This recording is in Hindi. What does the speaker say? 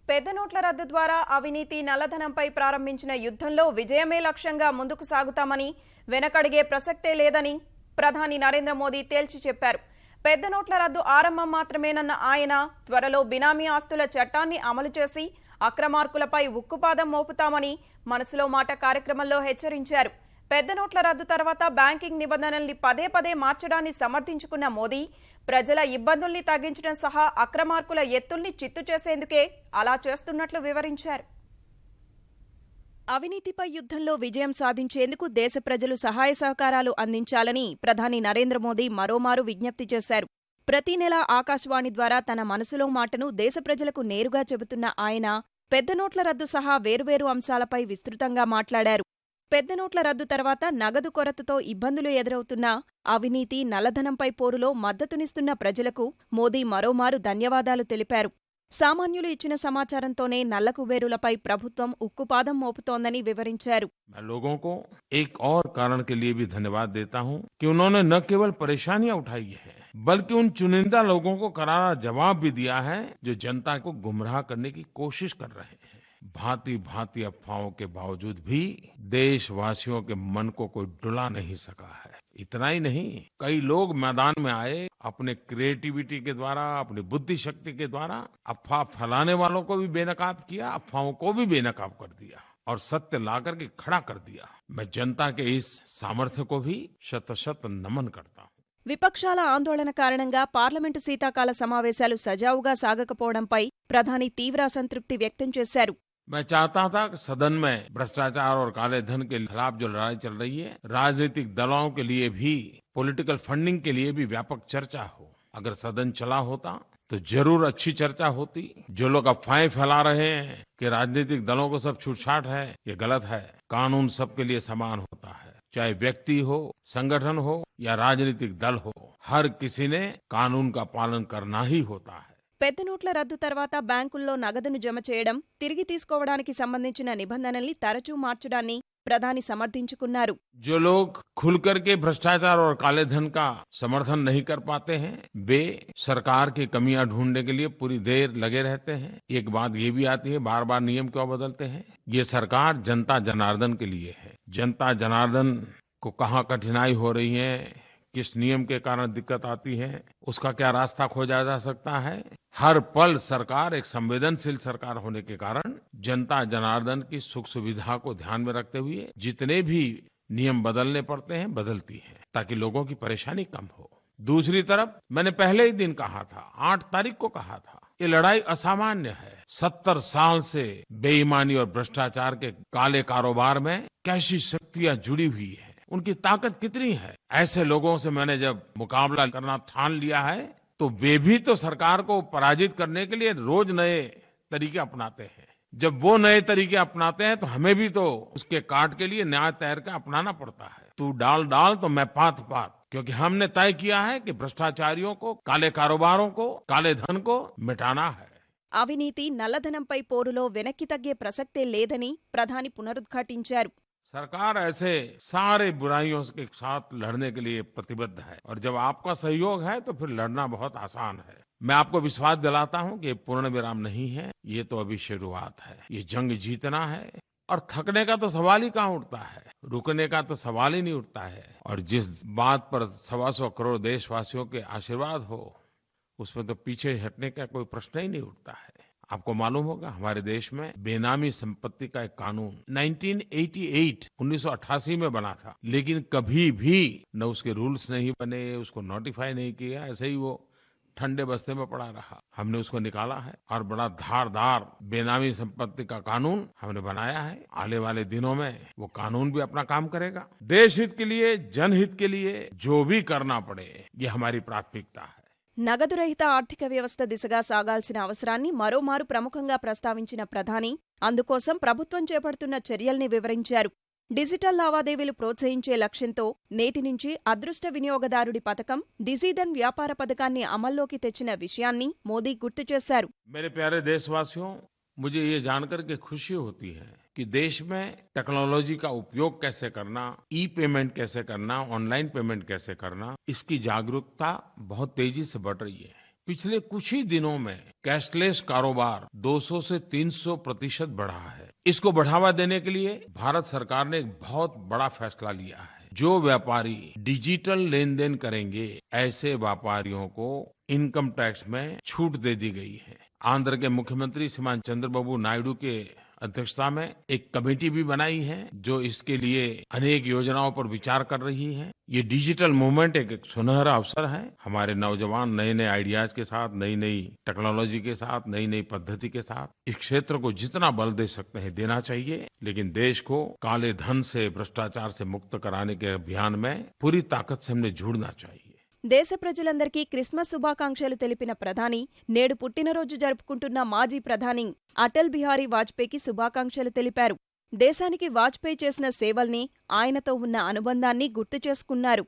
పెద్ద నోట్ల రద్దు ద్వారా అవినీతి నల్లధనంపై ప్రారంభించిన యుద్ధంలో విజయమే లక్ష్యంగా ముందుకు సాగుతామని వెనకడిగే ప్రసక్తే లేదని ప్రధాని నరేంద్ర మోదీ తేల్చి చెప్పారు. పెద్ద నోట్ల రద్దు ఆరంభం మాత్రమేనన్న ఆయన త్వరలో బినామీ ఆస్తుల చట్టాన్ని అమలు చేసి అక్రమార్కులపై ఉక్కుపాదం మోపుతామని మనసులో మాట కార్యక్రమంలో హెచ్చరించారు. పెద్ద నోట్ల రద్దు తర్వాత బ్యాంకింగ్ నిబంధనల్ని పదే పదే మార్చడాన్ని సమర్థించుకున్న మోదీ ప్రజల ఇబ్బందుల్ని తగ్గించడం సహా అక్రమార్కుల ఎత్తుల్ని చిత్తు చేసేందుకే అలా చేస్తున్నట్లు వివరించారు. అవినీతిపై యుద్ధంలో విజయం సాధించేందుకు దేశ ప్రజలు సహాయ సహకారాలు అందించాలని ప్రధాని నరేంద్ర మోదీ మరోమారు విజ్ఞప్తి చేశారు. ప్రతి నెల ఆకాశవాణి ద్వారా తన మనసులో మాటను దేశ ప్రజలకు నేరుగా చెబుతున్న ఆయన పెద్ద నోట్ల రద్దు సహా వేర్వేరు అంశాలపై విస్తృతంగా మాట్లాడారు. పెద్ద నోట్ల రద్దు తర్వాత నగదు కొరతతో ఇబ్బందులు ఎదురవుతున్న అవినీతి నల్లధనంపై పోరులో మద్దతునిస్తున్న ప్రజలకు మోదీ మరోమారు ధన్యవాదాలు తెలిపారు. సామాన్యులు ఇచ్చిన సమాచారంతోనే నల్ల కుబేరులపై ప్రభుత్వం ఉక్కుపాదం మోపుతోందని వివరించారు. मैं लोगों को एक और कारण के लिए भी धन्यवाद देता हूं कि उन्होंने न केवल परेशानियां उठाई हैं, बल्कि उन चुनिंदा लोगों को करारा जवाब भी दिया है जो जनता को गुमराह करने की कोशिश कर रहे हैं। भांति भांति अफवाहों के बावजूद भी देशवासियों के मन को कोई डुला नहीं सका है। इतना ही नहीं, कई लोग मैदान में आए, अपने क्रिएटिविटी के द्वारा, अपनी बुद्धि शक्ति के द्वारा अफवाह फैलाने वालों को भी बेनकाब किया, अफवाहों को भी बेनकाब कर दिया और सत्य लाकर के खड़ा कर दिया। मैं जनता के इस सामर्थ्य को भी शत शत नमन करता हूं। విపక్షాల ఆందోళన కారణంగా పార్లమెంటు శీతాకాల సమావేశాలు సజావుగా సాగకపోవడంపై ప్రధాని తీవ్ర అసంతృప్తి వ్యక్తం చేశారు. मैं चाहता था कि सदन में भ्रष्टाचार और काले धन के खिलाफ जो लड़ाई चल रही है, राजनीतिक दलों के लिए भी, पॉलिटिकल फंडिंग के लिए भी व्यापक चर्चा हो। अगर सदन चला होता तो जरूर अच्छी चर्चा होती। जो लोग अफवाहें फैला रहे हैं कि राजनीतिक दलों को सब छूटछाट है, ये गलत है। कानून सबके लिए समान होता है, चाहे व्यक्ति हो, संगठन हो या राजनीतिक दल हो, हर किसी ने कानून का पालन करना ही होता है। పెద్ద నోట్ల రద్దు తర్వాత బ్యాంకుల్లో నగదును జమ చేయడం, తిరిగి తీసుకోవడానికి సంబంధించిన నిబంధనల్ని తరచూ మార్చడాన్ని ప్రధాని సమర్థించుకున్నారు. जो लोग खुल करके भ्रष्टाचार और काले धन का समर्थन नहीं कर पाते हैं, वे सरकार की कमियां ढूंढने के लिए पूरी देर लगे रहते हैं। एक बात ये भी आती है, बार बार नियम क्यों बदलते हैं? ये सरकार जनता जनार्दन के लिए है। जनता जनार्दन को कहाँ कठिनाई हो रही है, किस नियम के कारण दिक्कत आती है, उसका क्या रास्ता खोजा जा सकता है। हर पल सरकार एक संवेदनशील सरकार होने के कारण जनता जनार्दन की सुख सुविधा को ध्यान में रखते हुए जितने भी नियम बदलने पड़ते हैं बदलती है, ताकि लोगों की परेशानी कम हो। दूसरी तरफ मैंने पहले ही दिन कहा था, 8 तारीख को कहा था, ये लड़ाई असामान्य है। 70 साल से बेईमानी और भ्रष्टाचार के काले कारोबार में कैसी शक्तियां जुड़ी हुई है, उनकी ताकत कितनी है। ऐसे लोगों से मैंने जब मुकाबला करना ठान लिया है तो वे भी तो सरकार को पराजित करने के लिए रोज नए तरीके अपनाते हैं। जब वो नए तरीके अपनाते हैं तो हमें भी तो उसके काट के लिए नया तैर कर अपनाना पड़ता है। तू डाल डाल तो मैं पात पात, क्योंकि हमने तय किया है कि भ्रष्टाचारियों को, काले कारोबारों को, काले धन को मिटाना है। అవినీతి నల్లధనంపై పోరులో వెనక్కి తగ్గే ప్రసక్తే లేదని ప్రధాని పునరుద్ఘాటించారు. सरकार ऐसे सारे बुराइयों के साथ लड़ने के लिए प्रतिबद्ध है और जब आपका सहयोग है तो फिर लड़ना बहुत आसान है। मैं आपको विश्वास दिलाता हूं कि ये पूर्ण विराम नहीं है, ये तो अभी शुरुआत है। ये जंग जीतना है और थकने का तो सवाल ही कहां उठता है, रुकने का तो सवाल ही नहीं उठता है। और जिस बात पर 125 करोड़ देशवासियों के आशीर्वाद हो, उसमें तो पीछे हटने का कोई प्रश्न ही नहीं उठता है। आपको मालूम होगा, हमारे देश में बेनामी संपत्ति का एक कानून 1988 में बना था, लेकिन कभी भी न उसके रूल्स नहीं बने, उसको नोटिफाई नहीं किया, ऐसे ही वो ठंडे बस्ते में पड़ा रहा। हमने उसको निकाला है और बड़ा धारदार बेनामी संपत्ति का कानून हमने बनाया है। आने वाले दिनों में वो कानून भी अपना काम करेगा। देश हित के लिए, जनहित के लिए जो भी करना पड़े, ये हमारी प्राथमिकता है। నగదు రహిత ఆర్థిక వ్యవస్థ దిశగా సాగాల్సిన అవసరాన్ని మరోమారు ప్రముఖంగా ప్రస్తావించిన ప్రధాని అందుకోసం ప్రభుత్వం చేపడుతున్న చర్యల్ని వివరించారు. డిజిటల్ లావాదేవీలు ప్రోత్సహించే లక్ష్యంతో నేటి నుంచి అదృష్ట వినియోగదారుడి పథకం, డిజిధన్ వ్యాపార పథకాన్ని అమల్లోకి తెచ్చిన విషయాన్ని మోదీ గుర్తు చేశారు. मेरे प्यारे देशवासियों, मुझे ये जानकर के खुशी होती है कि देश में टेक्नोलॉजी का उपयोग कैसे करना, ई पेमेंट कैसे करना, ऑनलाइन पेमेंट कैसे करना, इसकी जागरूकता बहुत तेजी से बढ़ रही है। पिछले कुछ ही दिनों में कैशलेस कारोबार 200 से 300% बढ़ा है। इसको बढ़ावा देने के लिए भारत सरकार ने एक बहुत बड़ा फैसला लिया है। जो व्यापारी डिजिटल लेन देन करेंगे, ऐसे व्यापारियों को इनकम टैक्स में छूट दे दी गई है। आंध्र के मुख्यमंत्री श्रीमान चंद्रबाबू नायडू के अध्यक्षता में एक कमेटी भी बनाई है जो इसके लिए अनेक योजनाओं पर विचार कर रही है। ये डिजिटल मूवमेंट एक सुनहरा अवसर है। हमारे नौजवान नए नए आइडियाज के साथ, नई नई टेक्नोलॉजी के साथ, नई नई पद्धति के साथ इस क्षेत्र को जितना बल दे सकते हैं देना चाहिए, लेकिन देश को काले धन से, भ्रष्टाचार से मुक्त कराने के अभियान में पूरी ताकत से हमने जुड़ना चाहिए। దేశ ప్రజలందరికీ క్రిస్మస్ శుభాకాంక్షలు తెలిపిన ప్రధాని నేడు పుట్టినరోజు జరుపుకుంటున్న మాజీ ప్రధాని అటల్ బిహారీ వాజ్పేయికి శుభాకాంక్షలు తెలిపారు. దేశానికి వాజ్పేయి చేసిన సేవల్ని, ఆయనతో ఉన్న అనుబంధాన్ని గుర్తు చేసుకున్నారు.